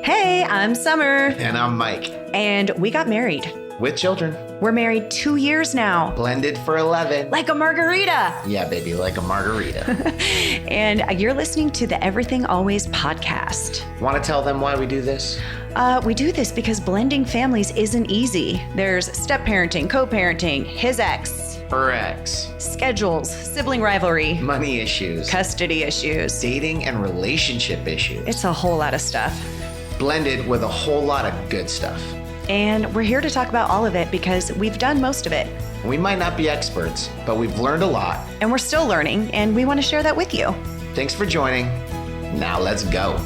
Hey, I'm Summer. And I'm Mike. And we got married. With children. We're married 2 years now. Blended for 11. Like a margarita. Yeah, baby, like a margarita. And you're listening to the Everything Always podcast. Want to tell them why we do this? We do this because blending families isn't easy. There's step-parenting, co-parenting, his ex, Her ex. schedules, sibling rivalry, Money issues. custody issues. Dating and relationship issues. It's a whole lot of stuff. Blended with a whole lot of good stuff. And we're here to talk about all of it because we've done most of it. We might not be experts, but we've learned a lot. And we're still learning, and we want to share that with you. Thanks for joining. Now let's go.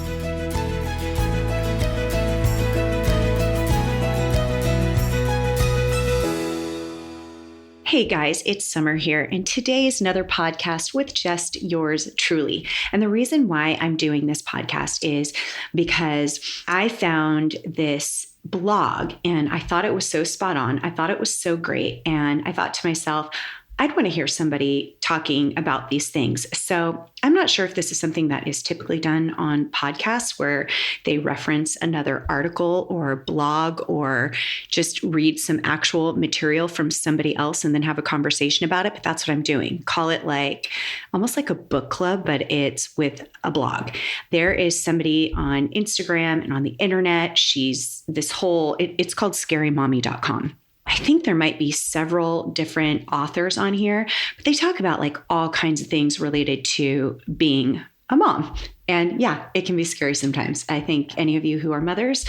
Hey guys, it's Summer here, and today is another podcast with just yours truly. And the reason why I'm doing this podcast is because I found this blog and I thought it was so spot on. I thought it was so great. And I thought to myself, I'd want to hear somebody talking about these things. So I'm not sure if this is something that is typically done on podcasts where they reference another article or blog or just read some actual material from somebody else and then have a conversation about it. But that's what I'm doing. Call it like almost like a book club, but it's with a blog. There is somebody on Instagram and on the internet. It's called scarymommy.com. I think there might be several different authors on here, but they talk about like all kinds of things related to being a mom. And yeah, it can be scary sometimes. I think any of you who are mothers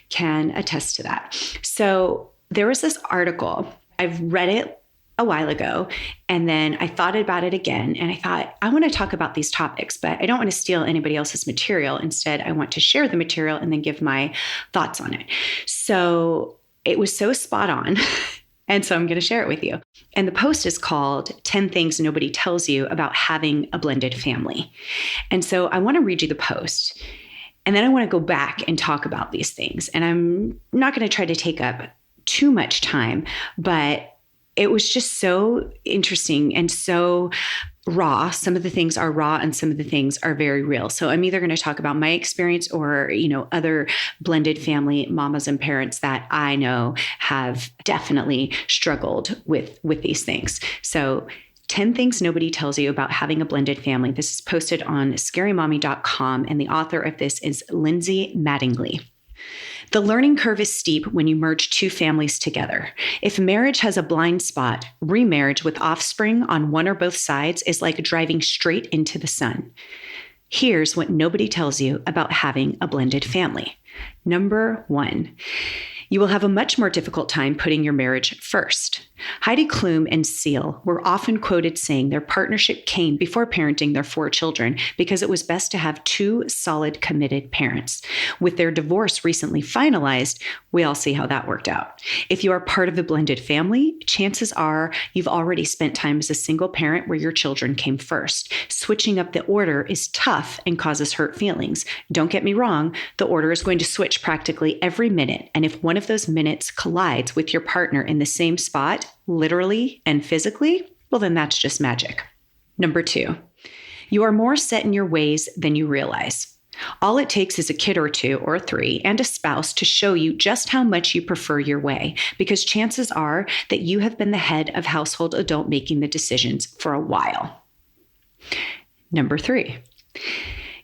can attest to that. So there was this article. I've read it a while ago, and then I thought about it again, and I thought, I want to talk about these topics, but I don't want to steal anybody else's material. Instead, I want to share the material and then give my thoughts on it. So it was so spot on. And so I'm going to share it with you. And the post is called 10 Things Nobody Tells You About Having a Blended Family. And so I want to read you the post. And then I want to go back and talk about these things. And I'm not going to try to take up too much time, but it was just so interesting and so raw. Some of the things are raw and some of the things are very real. So I'm either going to talk about my experience or, other blended family mamas and parents that I know have definitely struggled with these things. So 10 things nobody tells you about having a blended family. This is posted on scarymommy.com, and the author of this is Lindsey Mattingly. The learning curve is steep when you merge two families together. If marriage has a blind spot, remarriage with offspring on one or both sides is like driving straight into the sun. Here's what nobody tells you about having a blended family. Number 1, you will have a much more difficult time putting your marriage first. Heidi Klum and Seal were often quoted saying their partnership came before parenting their 4 children because it was best to have 2 solid, committed parents. With their divorce recently finalized, we all see how that worked out. If you are part of the blended family, chances are you've already spent time as a single parent where your children came first. Switching up the order is tough and causes hurt feelings. Don't get me wrong, the order is going to switch practically every minute, and if one of those minutes collides with your partner in the same spot, literally and physically, well, then that's just magic. Number 2, you are more set in your ways than you realize. All it takes is a kid or 2 or 3 and a spouse to show you just how much you prefer your way, because chances are that you have been the head of household adult making the decisions for a while. Number 3,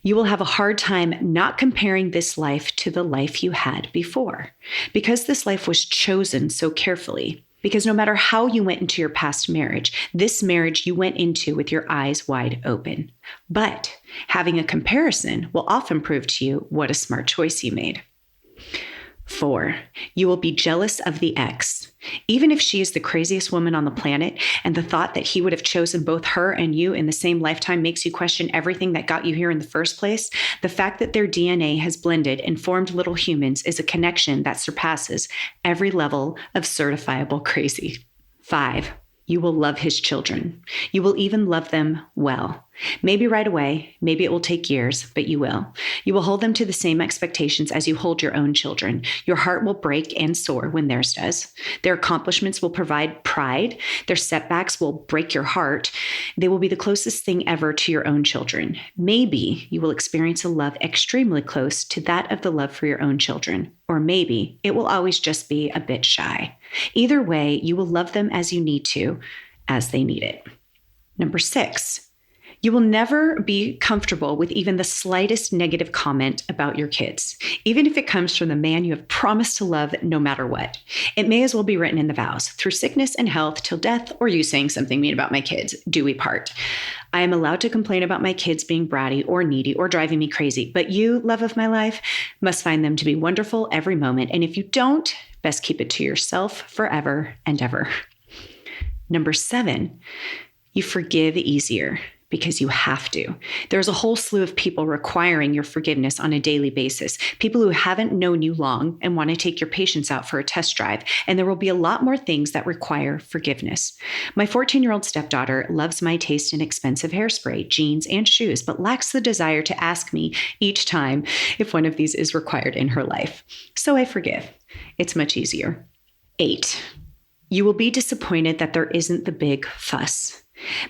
you will have a hard time not comparing this life to the life you had before, because this life was chosen so carefully. Because no matter how you went into your past marriage, this marriage you went into with your eyes wide open. But having a comparison will often prove to you what a smart choice you made. 4, you will be jealous of the ex. Even if she is the craziest woman on the planet, and the thought that he would have chosen both her and you in the same lifetime makes you question everything that got you here in the first place, the fact that their DNA has blended and formed little humans is a connection that surpasses every level of certifiable crazy. 5, you will love his children. You will even love them well. Maybe right away, maybe it will take years, but you will. You will hold them to the same expectations as you hold your own children. Your heart will break and soar when theirs does. Their accomplishments will provide pride. Their setbacks will break your heart. They will be the closest thing ever to your own children. Maybe you will experience a love extremely close to that of the love for your own children. Or maybe it will always just be a bit shy. Either way, you will love them as you need to, as they need it. Number 6. You will never be comfortable with even the slightest negative comment about your kids, even if it comes from the man you have promised to love no matter what. It may as well be written in the vows, through sickness and health till death, or you saying something mean about my kids, do we part. I am allowed to complain about my kids being bratty or needy or driving me crazy, but you, love of my life, must find them to be wonderful every moment. And if you don't, best keep it to yourself forever and ever. Number 7, you forgive easier. Because you have to. There's a whole slew of people requiring your forgiveness on a daily basis. People who haven't known you long and want to take your patience out for a test drive. And there will be a lot more things that require forgiveness. My 14-year-old stepdaughter loves my taste in expensive hairspray, jeans, and shoes, but lacks the desire to ask me each time if one of these is required in her life. So I forgive. It's much easier. 8. You will be disappointed that there isn't the big fuss.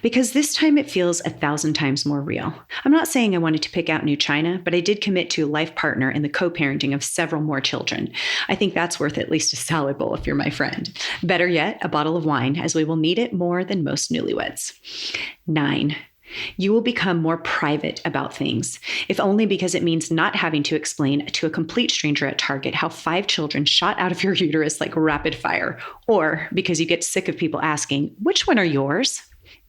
Because this time it feels 1,000 times more real. I'm not saying I wanted to pick out new china, but I did commit to a life partner and the co-parenting of several more children. I think that's worth at least a salad bowl if you're my friend. Better yet, a bottle of wine, as we will need it more than most newlyweds. 9. You will become more private about things, if only because it means not having to explain to a complete stranger at Target how 5 children shot out of your uterus like rapid fire, or because you get sick of people asking, which one are yours?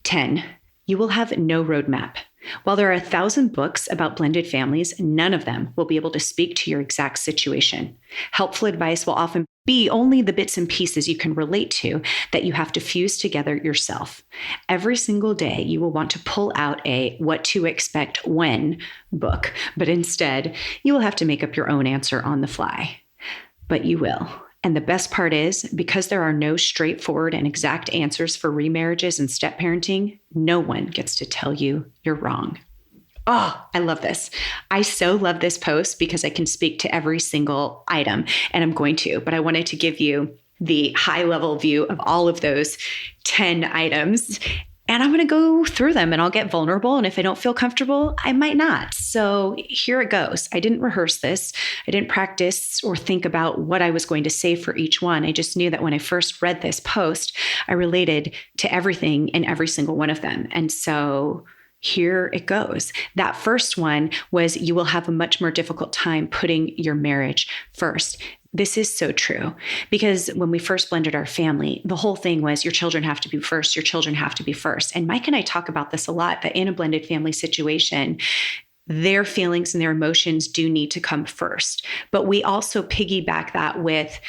10. You will have no roadmap. While there are 1,000 books about blended families, none of them will be able to speak to your exact situation. Helpful advice will often be only the bits and pieces you can relate to that you have to fuse together yourself. Every single day, you will want to pull out a what to expect when book, but instead, you will have to make up your own answer on the fly. But you will. And the best part is, because there are no straightforward and exact answers for remarriages and step parenting, no one gets to tell you you're wrong. Oh, I love this. I so love this post because I can speak to every single item, and I'm going to, but I wanted to give you the high level view of all of those 10 items. And I'm going to go through them and I'll get vulnerable. And if I don't feel comfortable, I might not. So here it goes. I didn't rehearse this. I didn't practice or think about what I was going to say for each one. I just knew that when I first read this post, I related to everything in every single one of them. And so here it goes. That first one was, you will have a much more difficult time putting your marriage first. This is so true, because when we first blended our family, the whole thing was your children have to be first, your children have to be first. And Mike and I talk about this a lot, that in a blended family situation, their feelings and their emotions do need to come first. But we also piggyback that with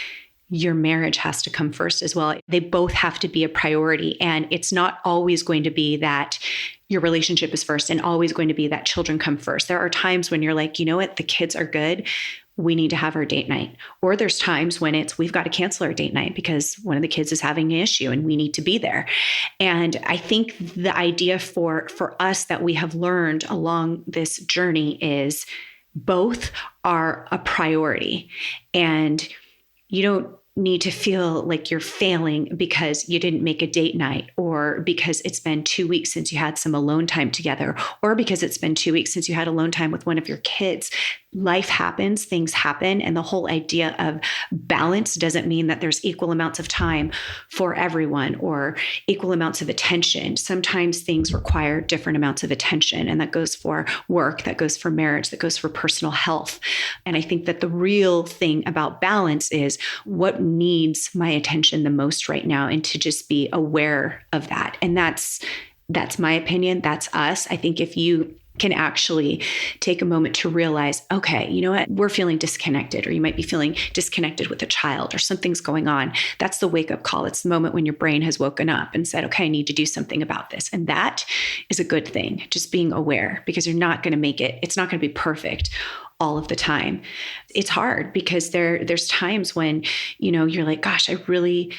your marriage has to come first as well. They both have to be a priority. And it's not always going to be that your relationship is first and always going to be that children come first. There are times when you're like, you know what, the kids are good. We need to have our date night. Or there's times when it's, we've got to cancel our date night because one of the kids is having an issue and we need to be there. And I think the idea for us that we have learned along this journey is both are a priority. And you don't need to feel like you're failing because you didn't make a date night, or because it's been 2 weeks since you had some alone time together, or because it's been 2 weeks since you had alone time with one of your kids. Life happens, things happen. And the whole idea of balance doesn't mean that there's equal amounts of time for everyone or equal amounts of attention. Sometimes things require different amounts of attention, and that goes for work, that goes for marriage, that goes for personal health. And I think that the real thing about balance is what needs my attention the most right now, and to just be aware of that. And that's my opinion. That's us. I think if you can actually take a moment to realize, okay, you know what, we're feeling disconnected, or you might be feeling disconnected with a child, or something's going on. That's the wake up call. It's the moment when your brain has woken up and said, okay, I need to do something about this. And that is a good thing, just being aware, because you're not going to make it. It's not going to be perfect all of the time. It's hard because there's times when, you're like, gosh, I really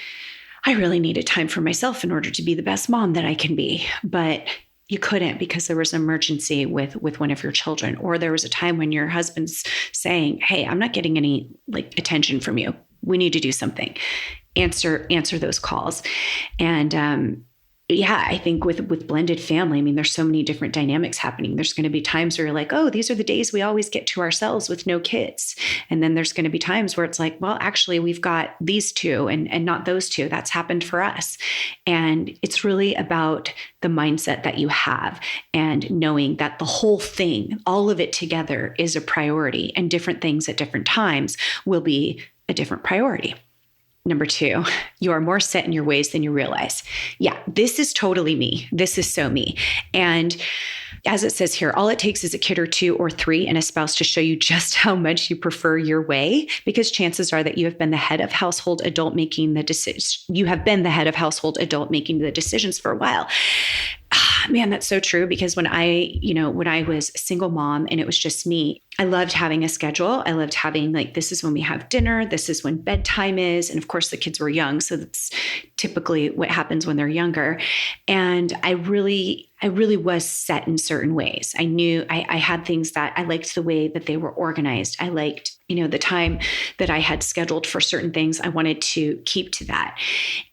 needed time for myself in order to be the best mom that I can be. But you couldn't because there was an emergency with one of your children, or there was a time when your husband's saying, hey, I'm not getting any attention from you. We need to do something. Answer those calls. And I think with blended family, I mean, there's so many different dynamics happening. There's going to be times where you're like, oh, these are the days we always get to ourselves with no kids. And then there's going to be times where it's like, well, actually, we've got these two and not those two. That's happened for us. And it's really about the mindset that you have and knowing that the whole thing, all of it together, is a priority, and different things at different times will be a different priority. Number 2, you are more set in your ways than you realize. Yeah, this is totally me. This is so me. And as it says here, all it takes is a kid or 2 or 3 and a spouse to show you just how much you prefer your way, because chances are that you have been the head of household adult making the decisions. You have been the head of household adult making the decisions for a while. Man, that's so true, because when I was a single mom and it was just me, I loved having a schedule. I loved having this is when we have dinner. This is when bedtime is. And of course the kids were young. So that's typically what happens when they're younger. And I really was set in certain ways. I knew I had things that I liked the way that they were organized. I liked, the time that I had scheduled for certain things. I wanted to keep to that.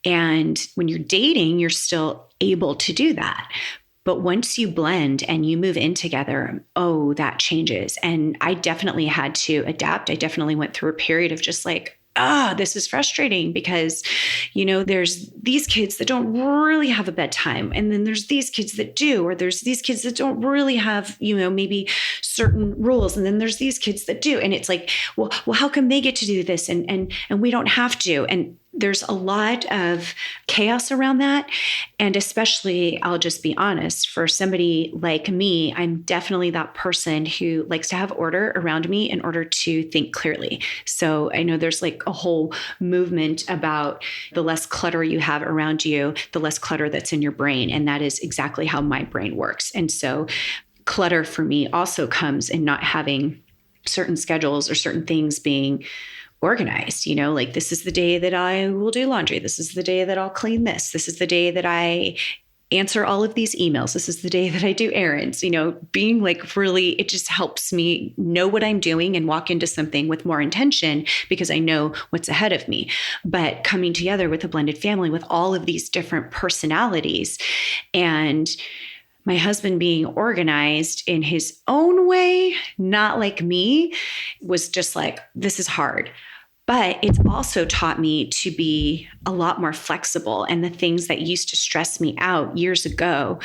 And when you're dating, you're still able to do that. But once you blend and you move in together, that changes. And I definitely had to adapt. I definitely went through a period of just this is frustrating because, there's these kids that don't really have a bedtime. And then there's these kids that do, or there's these kids that don't really have, maybe certain rules. And then there's these kids that do. And it's like, well, how come they get to do this? And we don't have to. And there's a lot of chaos around that. And especially, I'll just be honest, for somebody like me, I'm definitely that person who likes to have order around me in order to think clearly. So I know there's a whole movement about the less clutter you have around you, the less clutter that's in your brain. And that is exactly how my brain works. And so clutter for me also comes in not having certain schedules or certain things being organized, this is the day that I will do laundry. This is the day that I'll clean this. This is the day that I answer all of these emails. This is the day that I do errands, being really, it just helps me know what I'm doing and walk into something with more intention because I know what's ahead of me. But coming together with a blended family with all of these different personalities and my husband being organized in his own way, not like me, was just this is hard. But it's also taught me to be a lot more flexible. And the things that used to stress me out years ago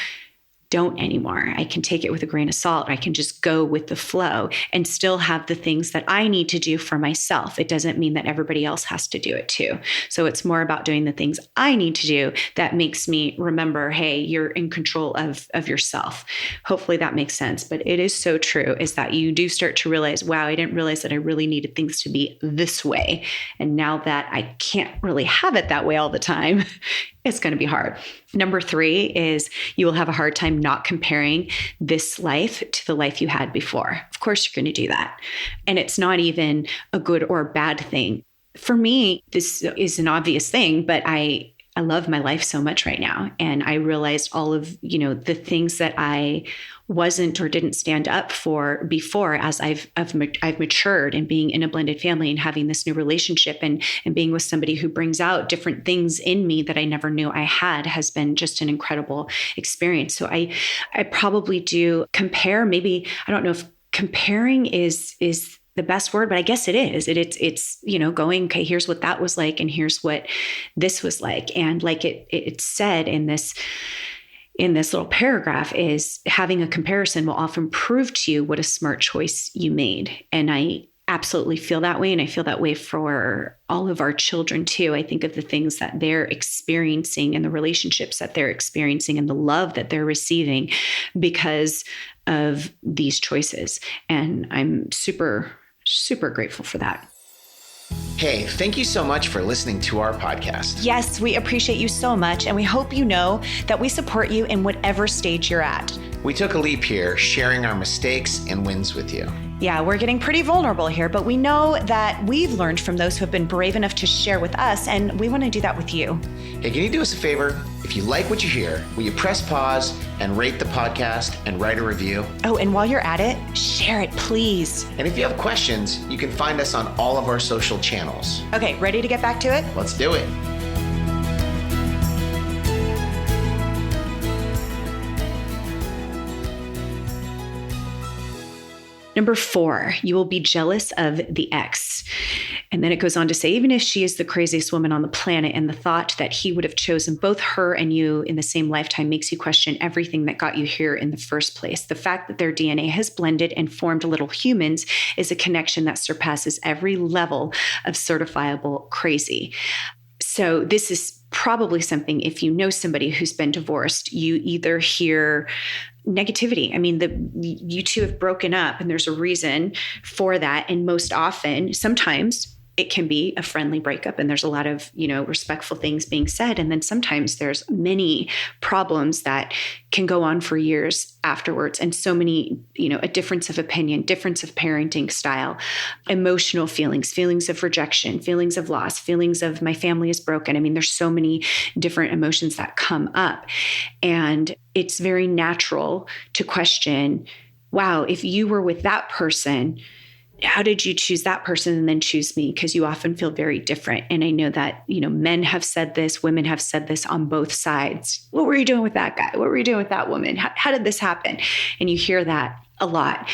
don't anymore. I can take it with a grain of salt. I can just go with the flow and still have the things that I need to do for myself. It doesn't mean that everybody else has to do it too. So it's more about doing the things I need to do that makes me remember, hey, you're in control of yourself. Hopefully that makes sense. But it is so true, is that you do start to realize, wow, I didn't realize that I really needed things to be this way. And now that I can't really have it that way all the time, it's going to be hard. Number 3 is you will have a hard time not comparing this life to the life you had before. Of course, you're going to do that. And it's not even a good or bad thing. For me, this is an obvious thing, but I love my life so much right now. And I realized all of, the things that I wasn't or didn't stand up for before as I've matured and being in a blended family and having this new relationship and being with somebody who brings out different things in me that I never knew I had has been just an incredible experience. So I probably do compare. Maybe, I don't know if comparing is the best word, but I guess it is. It's going, okay, here's what that was like, and here's what this was like. And like it said in this little paragraph, is having a comparison will often prove to you what a smart choice you made. And I absolutely feel that way. And I feel that way for all of our children too. I think of the things that they're experiencing and the relationships that they're experiencing and the love that they're receiving because of these choices. And I'm super, super grateful for that. Hey, thank you so much for listening to our podcast. Yes, we appreciate you so much. And we hope you know that we support you in whatever stage you're at. We took a leap here, sharing our mistakes and wins with you. Yeah, we're getting pretty vulnerable here, but we know that we've learned from those who have been brave enough to share with us, and we want to do that with you. Hey, can you do us a favor? If you like what you hear, will you press pause and rate the podcast and write a review? Oh, and while you're at it, share it, please. And if you have questions, you can find us on all of our social channels. Okay, ready to get back to it? Let's do it. Number 4, you will be jealous of the ex. And then it goes on to say, even if she is the craziest woman on the planet, and the thought that he would have chosen both her and you in the same lifetime makes you question everything that got you here in the first place. The fact that their DNA has blended and formed little humans is a connection that surpasses every level of certifiable crazy. So this is probably something, if you know somebody who's been divorced, you either hear negativity. I mean, you two have broken up and there's a reason for that. And most often, sometimes it can be a friendly breakup and there's a lot of, respectful things being said. And then sometimes there's many problems that can go on for years afterwards. And so many, a difference of opinion, difference of parenting style, emotional feelings of rejection, feelings of loss, feelings of my family is broken. I mean, there's so many different emotions that come up. And it's very natural to question, wow, if you were with that person, how did you choose that person and then choose me? Because you often feel very different. And I know that, men have said this, women have said this on both sides. What were you doing with that guy? What were you doing with that woman? How did this happen? And you hear that a lot.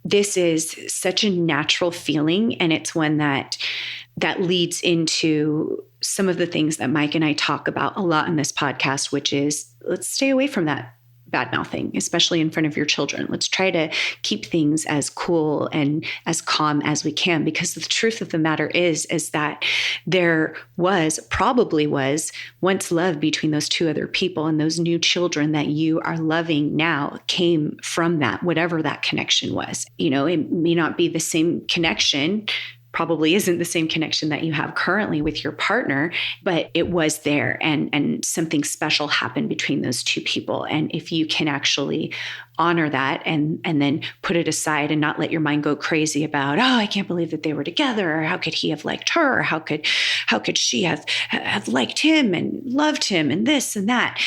This is such a natural feeling. And it's one that leads into some of the things that Mike and I talk about a lot in this podcast, which is let's stay away from that bad mouthing, especially in front of your children. Let's try to keep things as cool and as calm as we can, because the truth of the matter is that there probably was once love between those two other people, and those new children that you are loving now came from that, whatever that connection was. It may not be the same connection, probably isn't the same connection that you have currently with your partner, but it was there, and something special happened between those two people. And if you can actually honor that and then put it aside and not let your mind go crazy about, oh, I can't believe that they were together, or how could he have liked her, or how could she have liked him and loved him and this and that.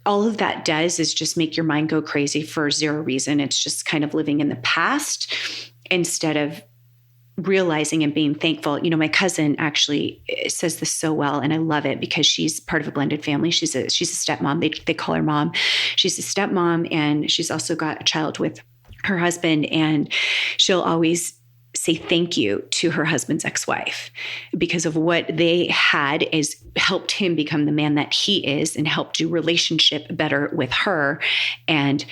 All of that does is just make your mind go crazy for zero reason. It's just kind of living in the past instead of realizing and being thankful. My cousin actually says this so well, and I love it because she's part of a blended family. She's a stepmom. They call her mom. She's a stepmom, and she's also got a child with her husband, and she'll always say thank you to her husband's ex-wife because of what they had is helped him become the man that he is and helped do relationship better with her and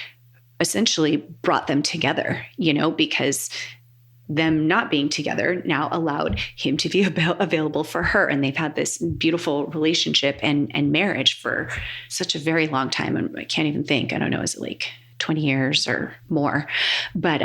essentially brought them together, because them not being together now allowed him to be available for her. And they've had this beautiful relationship and marriage for such a very long time. And I can't even think, I don't know, is it like 20 years or more. But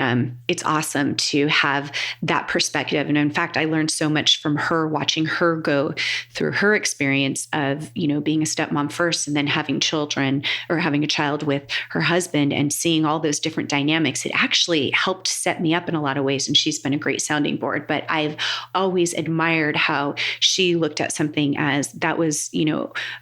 it's awesome to have that perspective. And in fact, I learned so much from her, watching her go through her experience of, being a stepmom first and then having children or having a child with her husband and seeing all those different dynamics. It actually helped set me up in a lot of ways. And she's been a great sounding board. But I've always admired how she looked at something as that was,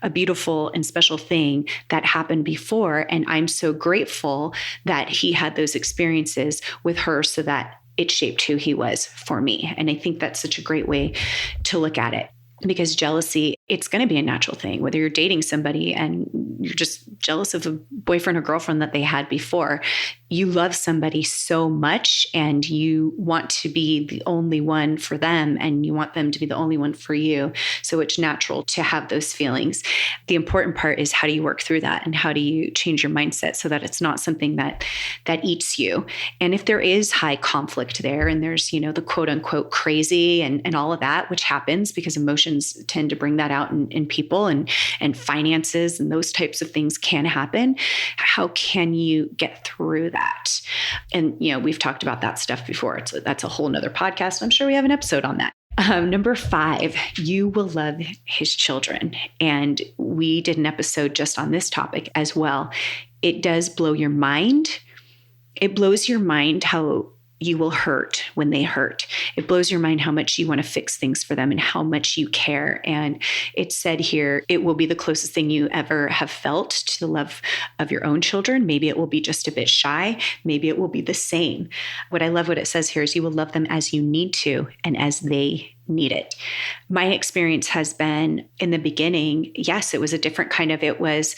a beautiful and special thing that happened before. And I'm so grateful that he had those experiences with her so that it shaped who he was for me. And I think that's such a great way to look at it, because jealousy, it's going to be a natural thing, whether you're dating somebody and you're just jealous of a boyfriend or girlfriend that they had before. You love somebody so much and you want to be the only one for them and you want them to be the only one for you. So it's natural to have those feelings. The important part is how do you work through that and how do you change your mindset so that it's not something that eats you. And if there is high conflict there and there's, the quote unquote crazy and all of that, which happens because emotions tend to bring that out in people and finances and those types of things can happen. How can you get through that? And, we've talked about that stuff before. That's a whole nother podcast. I'm sure we have an episode on that. Number 5, you will love his children. And we did an episode just on this topic as well. It does blow your mind. It blows your mind how you will hurt when they hurt. It blows your mind how much you want to fix things for them and how much you care. And it's said here, it will be the closest thing you ever have felt to the love of your own children. Maybe it will be just a bit shy. Maybe it will be the same. What I love what it says here is you will love them as you need to and as they need it. My experience has been in the beginning, yes, it was a different kind of, it was,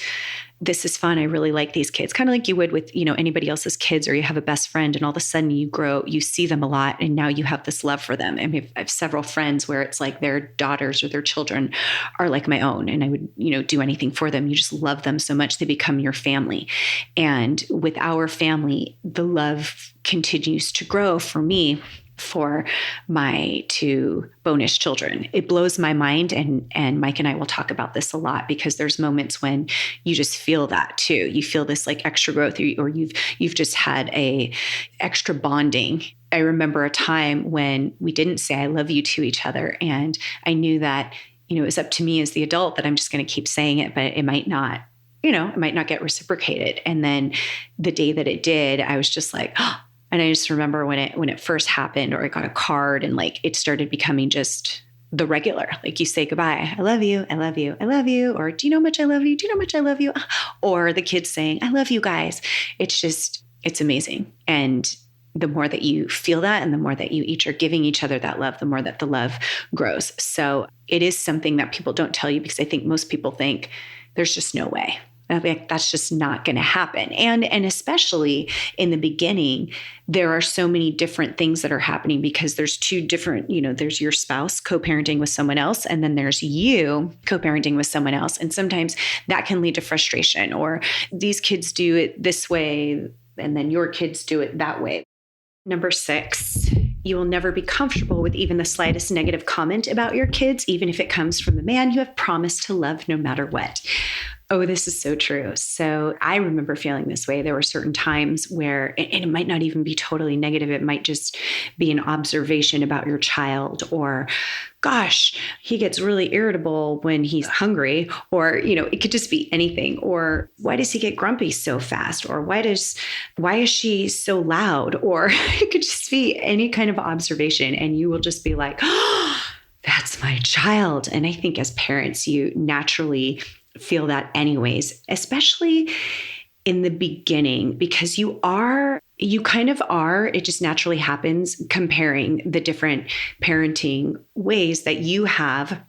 this is fun. I really like these kids. Kind of like you would with, anybody else's kids, or you have a best friend and all of a sudden you grow, you see them a lot and now you have this love for them. I mean, I have several friends where it's like their daughters or their children are like my own and I would, do anything for them. You just love them so much. They become your family. And with our family, the love continues to grow for me for my two bonus children. It blows my mind. And Mike and I will talk about this a lot because there's moments when you just feel that too. You feel this like extra growth or you've just had a extra bonding. I remember a time when we didn't say I love you to each other. And I knew that, it was up to me as the adult that I'm just going to keep saying it, but it might not, it might not get reciprocated. And then the day that it did, I was just like, oh. And I just remember when it first happened, or I got a card and like it started becoming just the regular, like you say goodbye, I love you, I love you, I love you, or do you know how much I love you? Do you know how much I love you? Or the kids saying, I love you guys. It's amazing. And the more that you feel that and the more that you each are giving each other that love, the more that the love grows. So it is something that people don't tell you because I think most people think there's just no way. That's just not going to happen. And especially in the beginning, there are so many different things that are happening because there's two different, there's your spouse co-parenting with someone else, and then there's you co-parenting with someone else. And sometimes that can lead to frustration, or these kids do it this way, and then your kids do it that way. Number 6, you will never be comfortable with even the slightest negative comment about your kids, even if it comes from the man you have promised to love no matter what. Oh, this is so true. So I remember feeling this way. There were certain times where, and it might not even be totally negative. It might just be an observation about your child, or, gosh, he gets really irritable when he's hungry, or, it could just be anything. Or why does he get grumpy so fast? Or why is she so loud? Or it could just be any kind of observation. And you will just be like, oh, that's my child. And I think as parents, you naturally feel that anyways, especially in the beginning, because you kind of are, it just naturally happens, comparing the different parenting ways that you have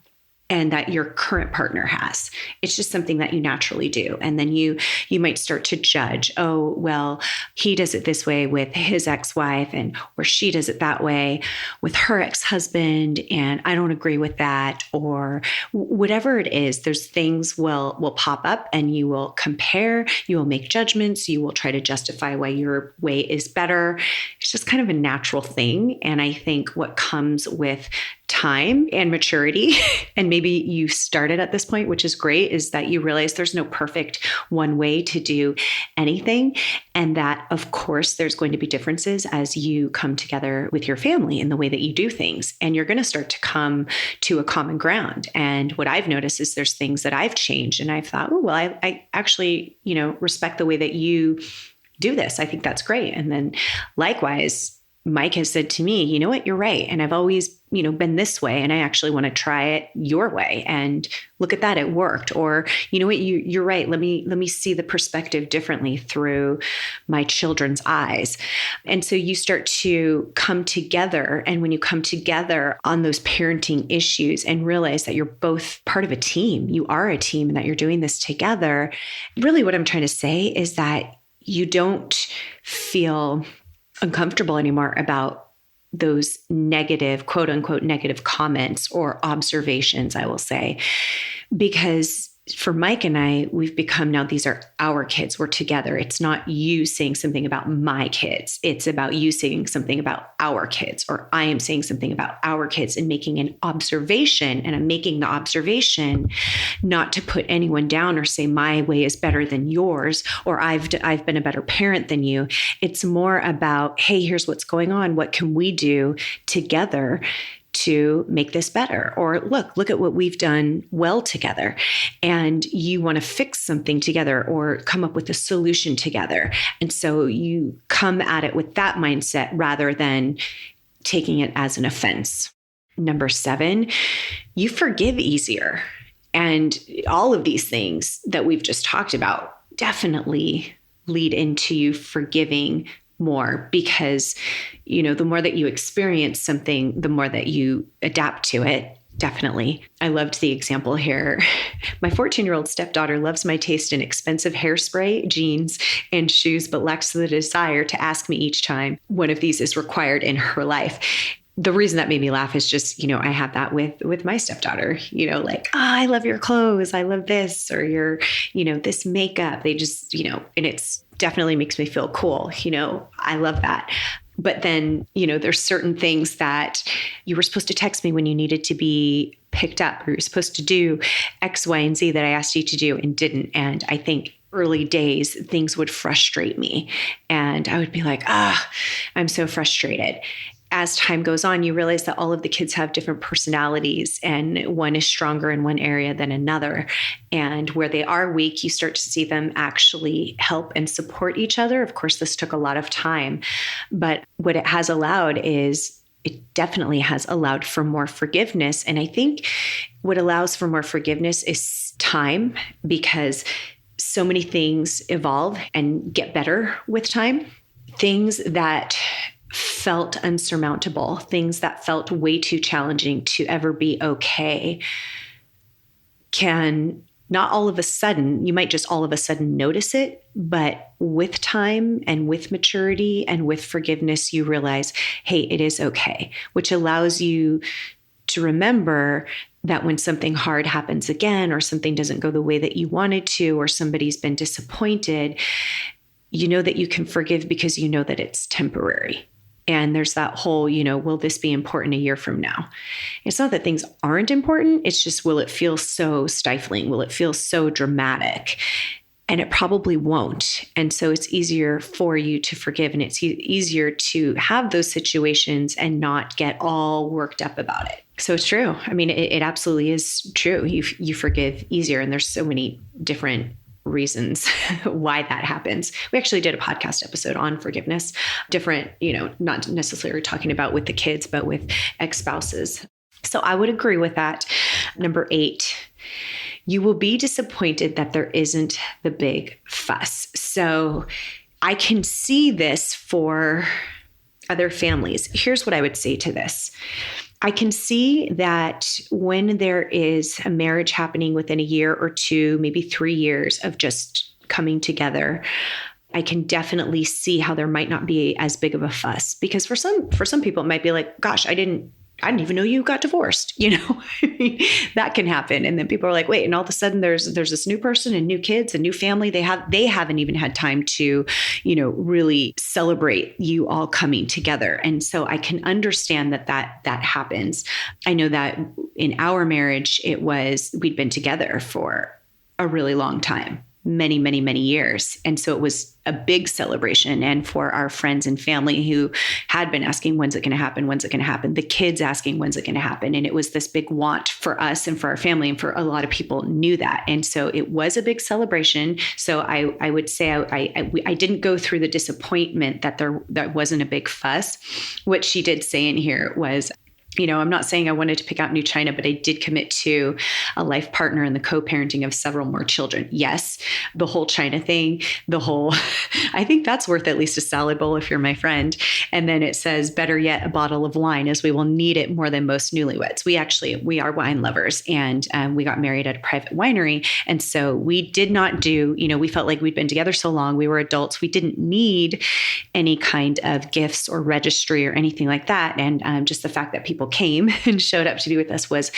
and that your current partner has. It's just something that you naturally do. And then you might start to judge, oh, well, he does it this way with his ex-wife, or she does it that way with her ex-husband, and I don't agree with that, or whatever it is. There's things will pop up and you will compare, you will make judgments, you will try to justify why your way is better. It's just kind of a natural thing. And I think what comes with time and maturity, and maybe you started at this point, which is great, is that you realize there's no perfect one way to do anything. And that, of course, there's going to be differences as you come together with your family in the way that you do things. And you're going to start to come to a common ground. And what I've noticed is there's things that I've changed. And I've thought, oh, well, I actually, respect the way that you do this. I think that's great. And then likewise, Mike has said to me, you know what, you're right. And I've always, been this way, and I actually want to try it your way. And look at that, it worked. Or, you know what, you're right. Let me see the perspective differently through my children's eyes. And so you start to come together. And when you come together on those parenting issues and realize that you're both part of a team, you are a team, and that you're doing this together. Really what I'm trying to say is that you don't feel uncomfortable anymore about those negative, quote unquote, negative comments or observations, I will say, because for Mike and I, we've become now, these are our kids. We're together. It's not you saying something about my kids. It's about you saying something about our kids, or I am saying something about our kids and making an observation. And I'm making the observation not to put anyone down or say my way is better than yours, or I've been a better parent than you. It's more about, hey, here's what's going on. What can we do together to make this better, or look at what we've done well together, and you want to fix something together or come up with a solution together. And so you come at it with that mindset rather than taking it as an offense. Number 7, you forgive easier. And all of these things that we've just talked about definitely lead into you forgiving more, because, the more that you experience something, the more that you adapt to it. Definitely. I loved the example here. My 14-year-old stepdaughter loves my taste in expensive hairspray, jeans, and shoes, but lacks the desire to ask me each time one of these is required in her life. The reason that made me laugh is just, I have that with my stepdaughter, I love your clothes. I love this, or your, this makeup. They just, and it's definitely makes me feel cool. I love that. But then, there's certain things that you were supposed to text me when you needed to be picked up, or you're supposed to do X, Y, and Z that I asked you to do and didn't. And I think early days, things would frustrate me. And I would be like, I'm so frustrated. As time goes on, you realize that all of the kids have different personalities, and one is stronger in one area than another. And where they are weak, you start to see them actually help and support each other. Of course, this took a lot of time, but what it has allowed is it definitely has allowed for more forgiveness. And I think what allows for more forgiveness is time, because so many things evolve and get better with time. Things that felt unsurmountable, things that felt way too challenging to ever be okay, can not all of a sudden, you might just all of a sudden notice it, but with time and with maturity and with forgiveness, you realize, hey, it is okay, which allows you to remember that when something hard happens again, or something doesn't go the way that you wanted to, or somebody's been disappointed, you know that you can forgive because you know that it's temporary. And there's that whole, will this be important a year from now? It's not that things aren't important. It's just, will it feel so stifling? Will it feel so dramatic? And it probably won't. And so it's easier for you to forgive, and it's easier to have those situations and not get all worked up about it. So it's true. I mean, it absolutely is true. You forgive easier, and there's so many different reasons why that happens. We actually did a podcast episode on forgiveness, different, not necessarily talking about with the kids, but with ex-spouses. So I would agree with that. Number 8, you will be disappointed that there isn't the big fuss. So I can see this for other families. Here's what I would say to this. I can see that when there is a marriage happening within a year or 2, maybe 3 years of just coming together, I can definitely see how there might not be as big of a fuss, because for some people it might be like, gosh, I didn't even know you got divorced. That can happen. And then people are like, wait, and all of a sudden there's this new person and new kids and new family. They haven't even had time to, really celebrate you all coming together. And so I can understand that happens. I know that in our marriage, we'd been together for a really long time. Many, many, many years. And so it was a big celebration. And for our friends and family who had been asking, when's it going to happen? When's it going to happen? The kids asking, when's it going to happen? And it was this big want for us and for our family. And for a lot of people knew that. And so it was a big celebration. So I would say I didn't go through the disappointment that there wasn't a big fuss. What she did say in here was, I'm not saying I wanted to pick out new china, but I did commit to a life partner and the co-parenting of several more children. Yes, the whole china thing, I think that's worth at least a salad bowl if you're my friend. And then it says, better yet, a bottle of wine, as we will need it more than most newlyweds. We are wine lovers, and we got married at a private winery. And so we did not we felt like we'd been together so long, we were adults. We didn't need any kind of gifts or registry or anything like that. And just the fact that people came and showed up to be with us was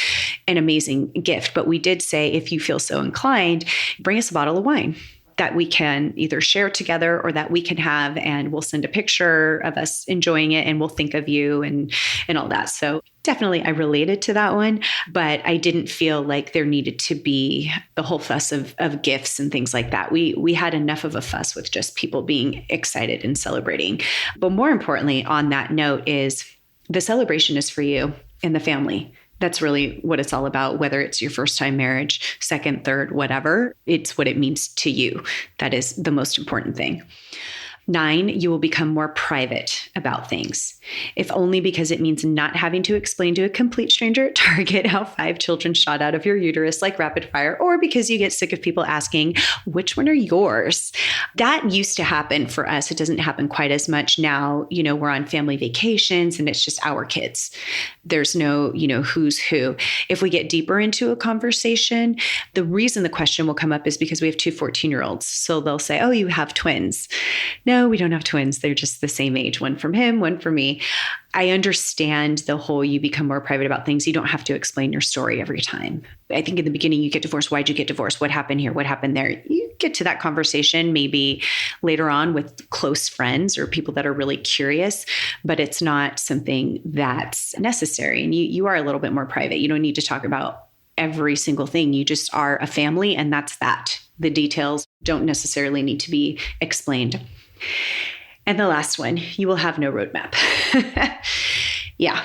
an amazing gift. But we did say, if you feel so inclined, bring us a bottle of wine that we can either share together or that we can have, and we'll send a picture of us enjoying it and we'll think of you and all that. So definitely I related to that one, but I didn't feel like there needed to be the whole fuss of gifts and things like that. We had enough of a fuss with just people being excited and celebrating. But more importantly on that note is, the celebration is for you. in the family. That's really what it's all about, whether it's your first time marriage, second, third, whatever. It's what it means to you. That is the most important thing. 9, you will become more private about things, if only because it means not having to explain to a complete stranger at Target how 5 children shot out of your uterus like rapid fire, or because you get sick of people asking, which one are yours? That used to happen for us. It doesn't happen quite as much now. We're on family vacations and it's just our kids. There's no, who's who. If we get deeper into a conversation, the reason the question will come up is because we have 2 14-year-olds. So they'll say, oh, you have twins. No, we don't have twins. They're just the same age. One from him, one for me. I understand the whole you become more private about things. You don't have to explain your story every time. I think in the beginning you get divorced. Why'd you get divorced? What happened here? What happened there? You get to that conversation maybe later on with close friends or people that are really curious, but it's not something that's necessary. And you are a little bit more private. You don't need to talk about every single thing. You just are a family, and that's that. The details don't necessarily need to be explained. And the last one, you will have no roadmap. Yeah,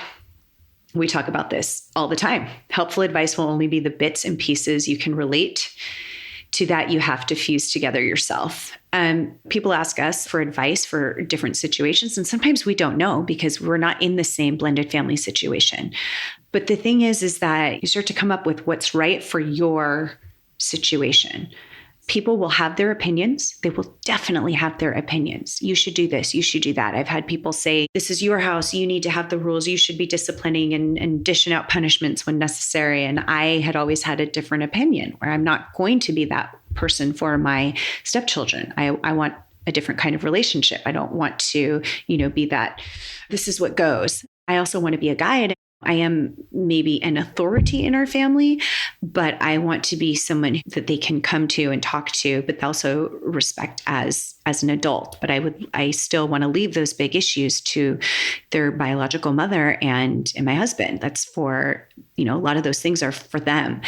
we talk about this all the time. Helpful advice will only be the bits and pieces you can relate to that you have to fuse together yourself. People ask us for advice for different situations, and sometimes we don't know because we're not in the same blended family situation. But the thing is that you start to come up with what's right for your situation. People will have their opinions. They will definitely have their opinions. You should do this. You should do that. I've had people say, this is your house. You need to have the rules. You should be disciplining and dishing out punishments when necessary. And I had always had a different opinion where I'm not going to be that person for my stepchildren. I want a different kind of relationship. I don't want to, be that this is what goes. I also want to be a guide. I am maybe an authority in our family, but I want to be someone that they can come to and talk to, but also respect as an adult. But I still want to leave those big issues to their biological mother and my husband. That's for, a lot of those things are for them.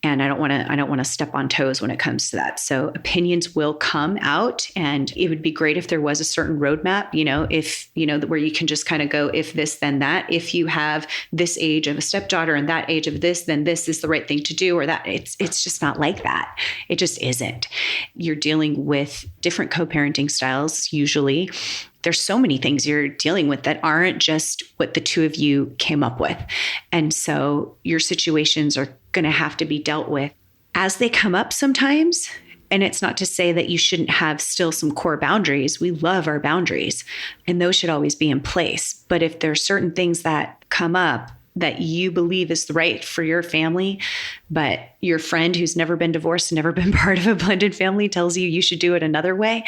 And I don't want to step on toes when it comes to that. So opinions will come out, and it would be great if there was a certain roadmap, if, where you can just kind of go, if this, then that. If you have this age of a stepdaughter and that age of this, then this is the right thing to do, or that. It's just not like that. It just isn't. You're dealing with different co-parenting styles. Usually there's so many things you're dealing with that aren't just what the two of you came up with. And so your situations are going to have to be dealt with as they come up sometimes. And it's not to say that you shouldn't have still some core boundaries. We love our boundaries, and those should always be in place. But if there are certain things that come up that you believe is right for your family, but your friend who's never been divorced, never been part of a blended family tells you should do it another way,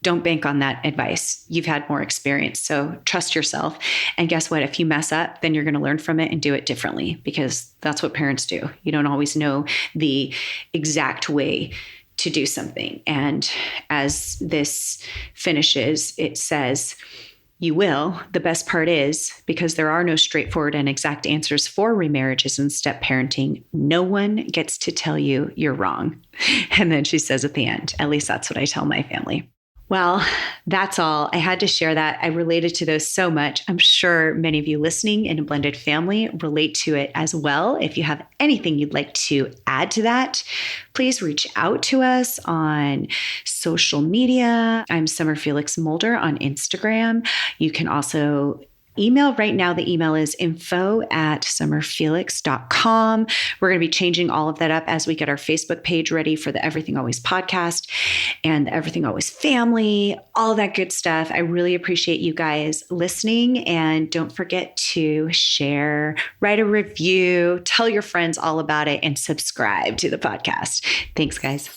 don't bank on that advice. You've had more experience, so trust yourself. And guess what? If you mess up, then you're going to learn from it and do it differently, because that's what parents do. You don't always know the exact way to do something. And as this finishes, it says, you will. The best part is, because there are no straightforward and exact answers for remarriages and step parenting, no one gets to tell you you're wrong. And then she says at the end, at least that's what I tell my family. Well, that's all. I had to share that. I related to those so much. I'm sure many of you listening in a blended family relate to it as well. If you have anything you'd like to add to that, please reach out to us on social media. I'm Summer Felix Mulder on Instagram. You can also email right now. The email is info@summerfelix.com. We're going to be changing all of that up as we get our Facebook page ready for the Everything Always podcast and the Everything Always family, all that good stuff. I really appreciate you guys listening, and don't forget to share, write a review, tell your friends all about it, and subscribe to the podcast. Thanks, guys.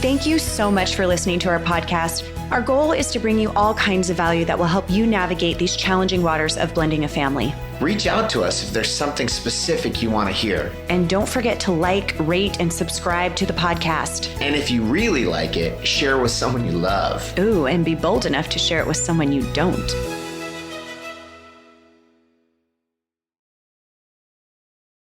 Thank you so much for listening to our podcast. Our goal is to bring you all kinds of value that will help you navigate these challenging waters of blending a family. Reach out to us if there's something specific you want to hear. And don't forget to like, rate, and subscribe to the podcast. And if you really like it, share with someone you love. Ooh, and be bold enough to share it with someone you don't.